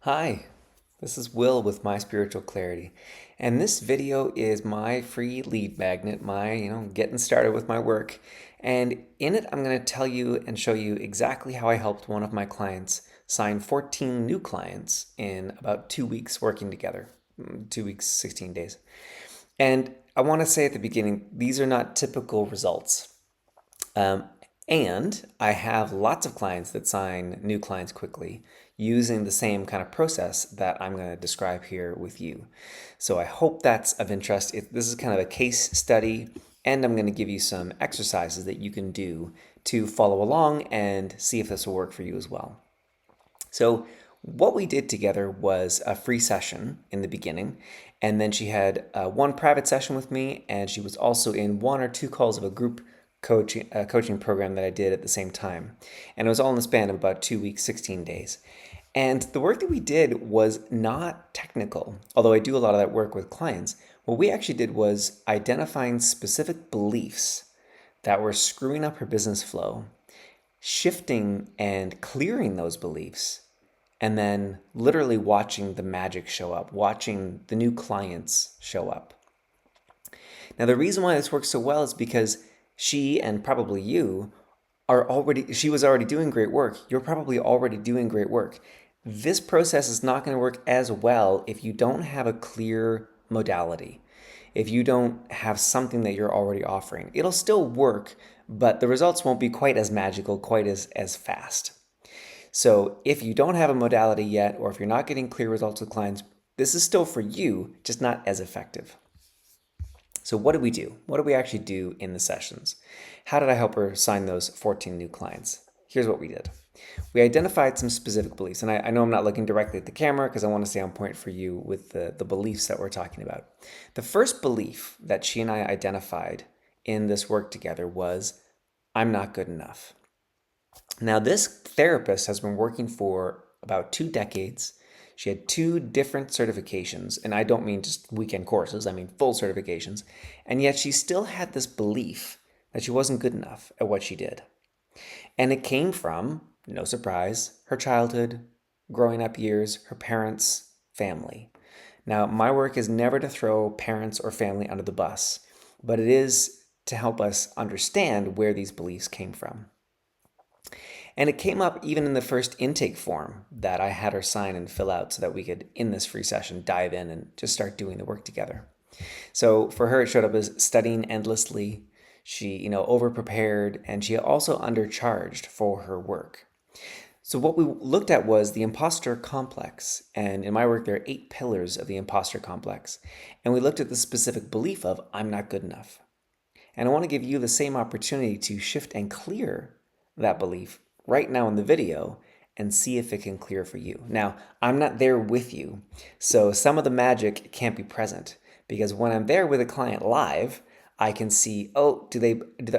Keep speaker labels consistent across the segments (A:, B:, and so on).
A: Hi, this is Will with My Spiritual Clarity, and this video is my free lead magnet, my, getting started with my work. And in it, I'm going to tell you and show you exactly how I helped one of my clients sign 14 new clients in about 2 weeks working together. 2 weeks, 16 days. And I want to say at the beginning, these are not typical results. Um, and I have lots of clients that sign new clients quickly using the same kind of process that I'm going to describe here with you. So I hope that's of interest. This is kind of a case study, and I'm going to give you some exercises that you can do to follow along and see if this will work for you as well. So, what we did together was a free session in the beginning, and then she had one private session with me, and she was also in one or two calls of a group coaching program that I did at the same time. And it was all in the span of about 2 weeks, 16 days. And the work that we did was not technical, although I do a lot of that work with clients. What we actually did was identifying specific beliefs that were screwing up her business flow, shifting and clearing those beliefs, and then literally watching the magic show up, watching the new clients show up. Now, the reason why this works so well is because she and probably you she was already doing great work. You're probably already doing great work. This process is not going to work as well if you don't have a clear modality, if you don't have something that you're already offering. It'll still work, but the results won't be quite as magical, quite as fast. So if you don't have a modality yet, or if you're not getting clear results with clients, this is still for you, just not as effective. So what did we do? What did we actually do in the sessions? How did I help her sign those 14 new clients? Here's what we did. We identified some specific beliefs, and I know I'm not looking directly at the camera because I want to stay on point for you with the beliefs that we're talking about. The first belief that she and I identified in this work together was, I'm not good enough. Now, this therapist has been working for about 2 decades. She had two different certifications, and I don't mean just weekend courses, I mean full certifications. And yet she still had this belief that she wasn't good enough at what she did. And it came from, no surprise, her childhood, growing up years, her parents, family. Now, my work is never to throw parents or family under the bus, but it is to help us understand where these beliefs came from. And it came up even in the first intake form that I had her sign and fill out so that we could, in this free session, dive in and just start doing the work together. So for her, it showed up as studying endlessly. She, over-prepared, and she also undercharged for her work. So what we looked at was the imposter complex. And in my work, there are 8 pillars of the imposter complex. And we looked at the specific belief of, I'm not good enough. And I want to give you the same opportunity to shift and clear that belief right now in the video and see if it can clear for you. Now, I'm not there with you, so some of the magic can't be present because when I'm there with a client live, I can see, oh,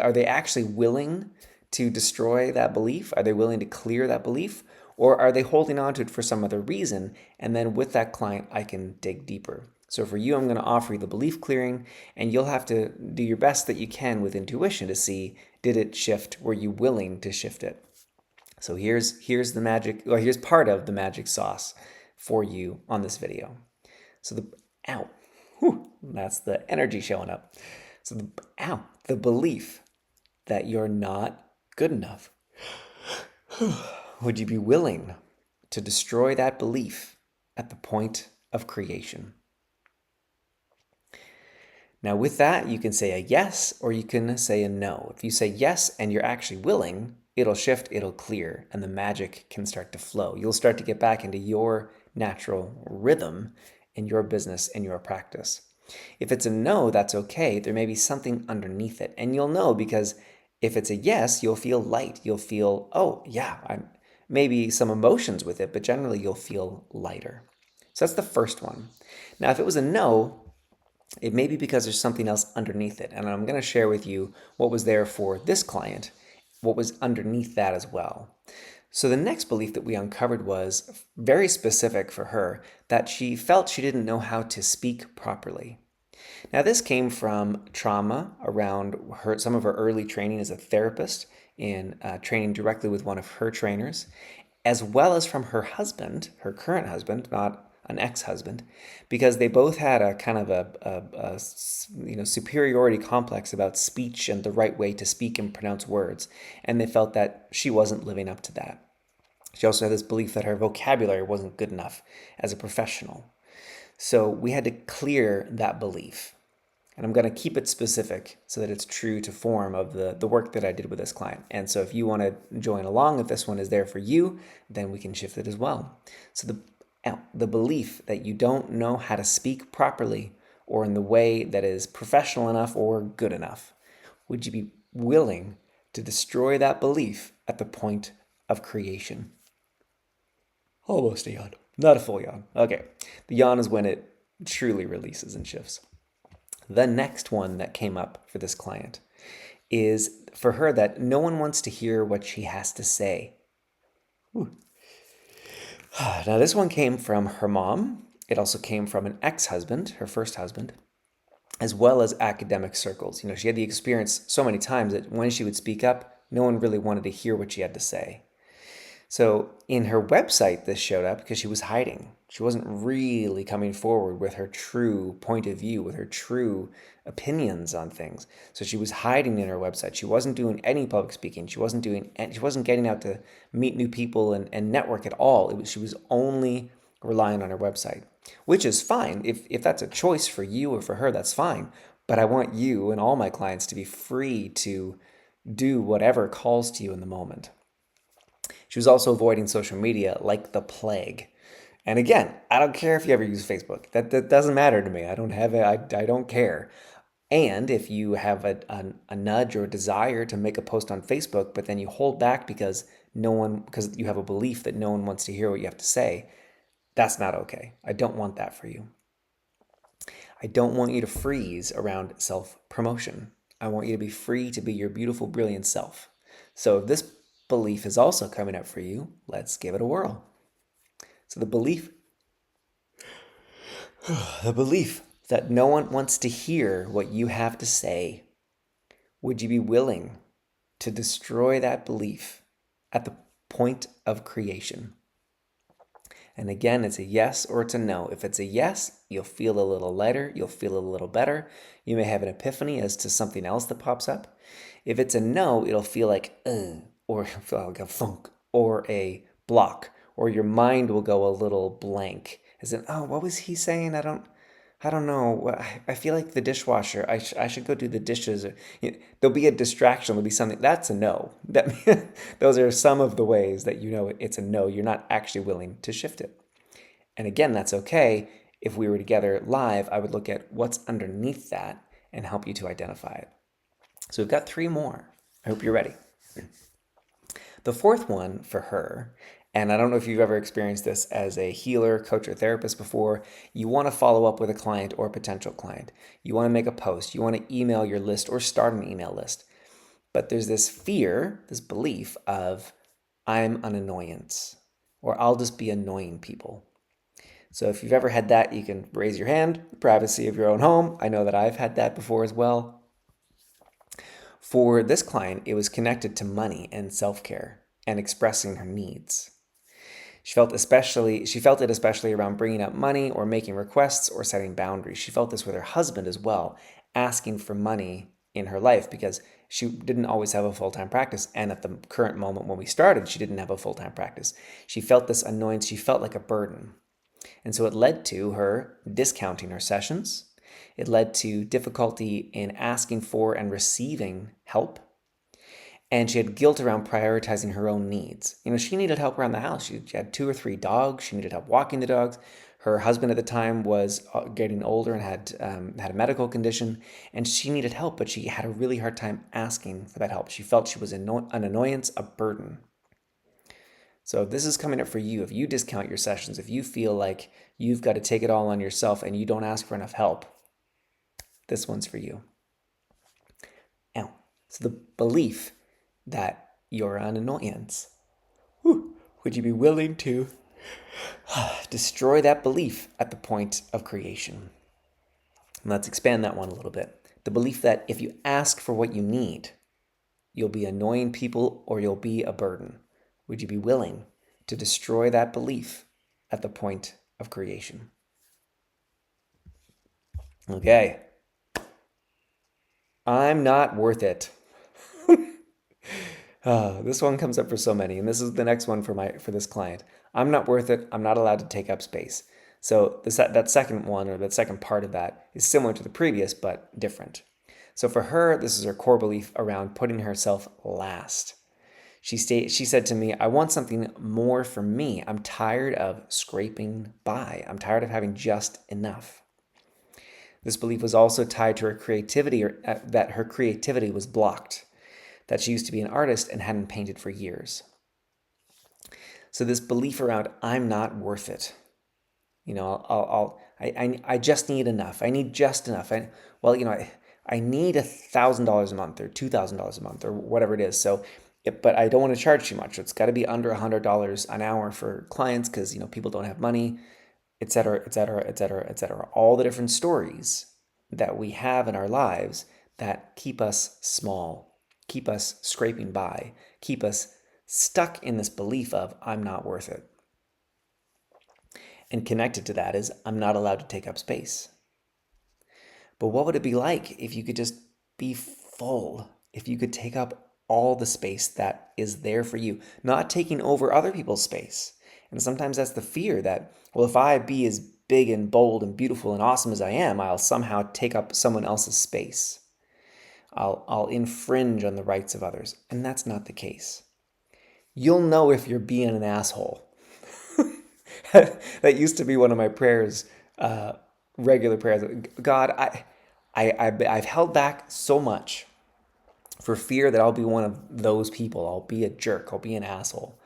A: are they actually willing to destroy that belief? Are they willing to clear that belief? Or are they holding on to it for some other reason? And then with that client, I can dig deeper. So for you, I'm going to offer you the belief clearing, and you'll have to do your best that you can with intuition to see, did it shift? Were you willing to shift it? So here's the magic, or here's part of the magic sauce for you on this video. So that's the energy showing up. So the belief that you're not good enough. Would you be willing to destroy that belief at the point of creation? Now, with that, you can say a yes or you can say a no. If you say yes and you're actually willing, it'll shift, it'll clear, and the magic can start to flow. You'll start to get back into your natural rhythm in your business and your practice. If it's a no, that's okay. There may be something underneath it. And you'll know because if it's a yes, you'll feel light. You'll feel, oh, yeah, maybe some emotions with it, but generally you'll feel lighter. So that's the first one. Now, if it was a no, it may be because there's something else underneath it. And I'm going to share with you what was there for this client, what was underneath that as well. So the next belief that we uncovered was very specific for her, that she felt she didn't know how to speak properly. Now this came from trauma around some of her early training as a therapist in training directly with one of her trainers. as well as from her husband, her current husband, not an ex-husband, because they both had a kind of superiority complex about speech and the right way to speak and pronounce words, and they felt that she wasn't living up to that. She also had this belief that her vocabulary wasn't good enough as a professional. So we had to clear that belief. And I'm going to keep it specific so that it's true to form of the work that I did with this client. And so if you want to join along, if this one is there for you, then we can shift it as well. So the belief that you don't know how to speak properly or in the way that is professional enough or good enough, would you be willing to destroy that belief at the point of creation? Almost a yawn. Not a full yawn. Okay. The yawn is when it truly releases and shifts. The next one that came up for this client is for her that no one wants to hear what she has to say. Ooh. Now, this one came from her mom. It also came from an ex-husband, her first husband, as well as academic circles. She had the experience so many times that when she would speak up, no one really wanted to hear what she had to say. So in her website, this showed up because she was hiding. She wasn't really coming forward with her true point of view, with her true opinions on things. So she was hiding in her website. She wasn't doing any public speaking. She wasn't getting out to meet new people and network at all. She was only relying on her website, which is fine. If that's a choice for you or for her, that's fine. But I want you and all my clients to be free to do whatever calls to you in the moment. She was also avoiding social media like the plague. And again, I don't care if you ever use Facebook. That doesn't matter to me. I don't have it. I don't care. And if you have a nudge or a desire to make a post on Facebook, but then you hold back because you have a belief that no one wants to hear what you have to say, that's not okay. I don't want that for you. I don't want you to freeze around self-promotion. I want you to be free to be your beautiful, brilliant self. So if this belief is also coming up for you, let's give it a whirl. So the belief that no one wants to hear what you have to say, would you be willing to destroy that belief at the point of creation? And again, it's a yes or it's a no. If it's a yes, you'll feel a little lighter, you'll feel a little better. You may have an epiphany as to something else that pops up. If it's a no, it'll feel like, or feel like a funk, or a block, or your mind will go a little blank. As in, oh, what was he saying? I don't know. I feel like the dishwasher. I should go do the dishes. Or, there'll be a distraction. There'll be something. That's a no. Those are some of the ways that you know it's a no. You're not actually willing to shift it. And again, that's okay. If we were together live, I would look at what's underneath that and help you to identify it. So we've got 3 more. I hope you're ready. The fourth one for her, and I don't know if you've ever experienced this as a healer, coach, or therapist before, you want to follow up with a client or a potential client. You want to make a post. You want to email your list or start an email list. But there's this fear, this belief of, I'm an annoyance, or I'll just be annoying people. So if you've ever had that, you can raise your hand, privacy of your own home. I know that I've had that before as well. For this client, it was connected to money and self-care and expressing her needs. She felt it especially around bringing up money or making requests or setting boundaries. She felt this with her husband as well, asking for money in her life because she didn't always have a full-time practice. And at the current moment when we started, she didn't have a full-time practice. She felt this annoyance. She felt like a burden. And so it led to her discounting her sessions. It led to difficulty in asking for and receiving help. And she had guilt around prioritizing her own needs. She needed help around the house. She had 2 or 3 dogs. She needed help walking the dogs. Her husband at the time was getting older and had a medical condition, and she needed help, but she had a really hard time asking for that help. She felt she was an annoyance, a burden. So this is coming up for you. If you discount your sessions, if you feel like you've got to take it all on yourself and you don't ask for enough help, this one's for you. Now, so the belief that you're an annoyance. Would you be willing to destroy that belief at the point of creation? And let's expand that one a little bit. The belief that if you ask for what you need, you'll be annoying people or you'll be a burden. Would you be willing to destroy that belief at the point of creation. Okay. I'm not worth it. This one comes up for so many, and this is the next one for this client. I'm not worth it. I'm not allowed to take up space. So that second one, or that second part of that, is similar to the previous, but different. So for her, this is her core belief around putting herself last. She said to me, I want something more for me. I'm tired of scraping by. I'm tired of having just enough. This belief was also tied to her creativity, or that her creativity was blocked, that she used to be an artist and hadn't painted for years. So this belief around I'm not worth it. I just need enough. I need just enough. I need $1,000 a month or $2,000 a month or whatever it is. But I don't want to charge too much. It's got to be under $100 an hour for clients because people don't have money, et cetera, et cetera, et cetera, et cetera. All the different stories that we have in our lives that keep us small, keep us scraping by, keep us stuck in this belief of I'm not worth it. And connected to that is I'm not allowed to take up space. But what would it be like if you could just be full? If you could take up all the space that is there for you, not taking over other people's space. And sometimes that's the fear that, well, if I be as big and bold and beautiful and awesome as I am, I'll somehow take up someone else's space. I'll infringe on the rights of others. And that's not the case. You'll know if you're being an asshole. That used to be one of my prayers, regular prayers. God, I've held back so much for fear that I'll be one of those people. I'll be a jerk. I'll be an asshole.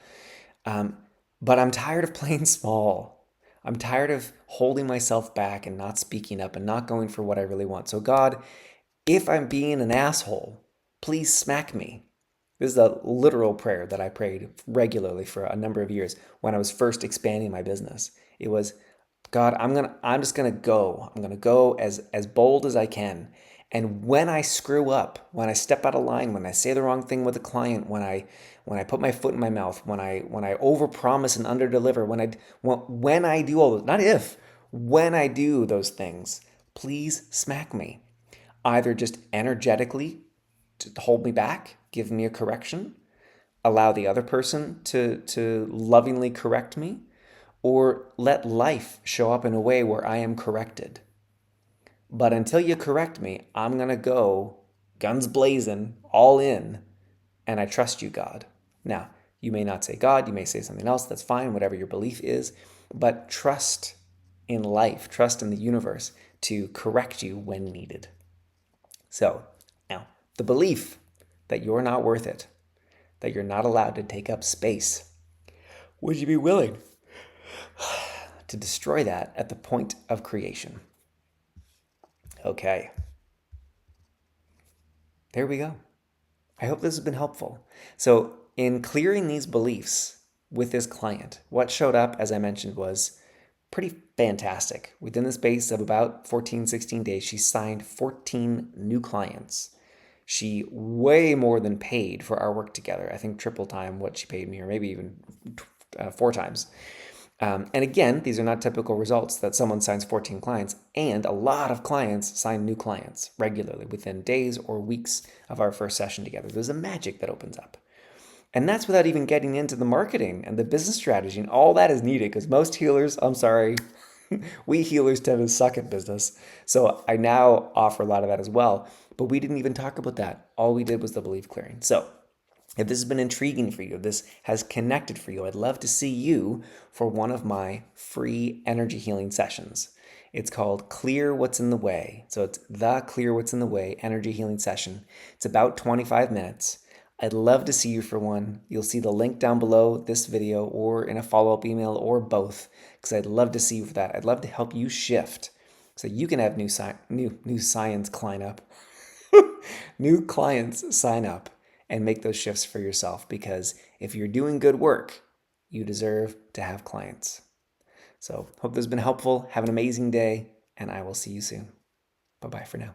A: But I'm tired of playing small. I'm tired of holding myself back and not speaking up and not going for what I really want. So God, if I'm being an asshole, please smack me. This is a literal prayer that I prayed regularly for a number of years when I was first expanding my business. It was, God, I'm just gonna go. I'm gonna go as bold as I can. And when I screw up, when I step out of line, when I say the wrong thing with a client, when I put my foot in my mouth, when I overpromise and underdeliver, when I do all those, not if, when I do those things, please smack me. Either just energetically to hold me back, give me a correction, allow the other person to lovingly correct me, or let life show up in a way where I am corrected. But until you correct me, I'm going to go guns blazing, all in, and I trust you, God. Now, you may not say God, you may say something else, that's fine, whatever your belief is, but trust in life, trust in the universe to correct you when needed. So, now, the belief that you're not worth it, that you're not allowed to take up space, would you be willing to destroy that at the point of creation? Okay. There we go. I hope this has been helpful. So, in clearing these beliefs with this client, what showed up, as I mentioned, was pretty fantastic. Within the space of about 14, 16 days, she signed 14 new clients. She way more than paid for our work together. I think triple time what she paid me, or maybe even 4 times. And again, these are not typical results that someone signs 14 clients, and a lot of clients sign new clients regularly within days or weeks of our first session together. There's a magic that opens up. And that's without even getting into the marketing and the business strategy, and all that is needed because most healers, I'm sorry, we healers tend to suck at business. So I now offer a lot of that as well. But we didn't even talk about that. All we did was the belief clearing. So if this has been intriguing for you, if this has connected for you, I'd love to see you for one of my free energy healing sessions. It's called Clear What's in the Way. So it's the Clear What's in the Way energy healing session. It's about 25 minutes. I'd love to see you for one. You'll see the link down below this video or in a follow-up email or both, because I'd love to see you for that. I'd love to help you shift so you can have new science climb up. New clients sign up and make those shifts for yourself, because if you're doing good work, you deserve to have clients. So hope this has been helpful. Have an amazing day, and I will see you soon. Bye-bye for now.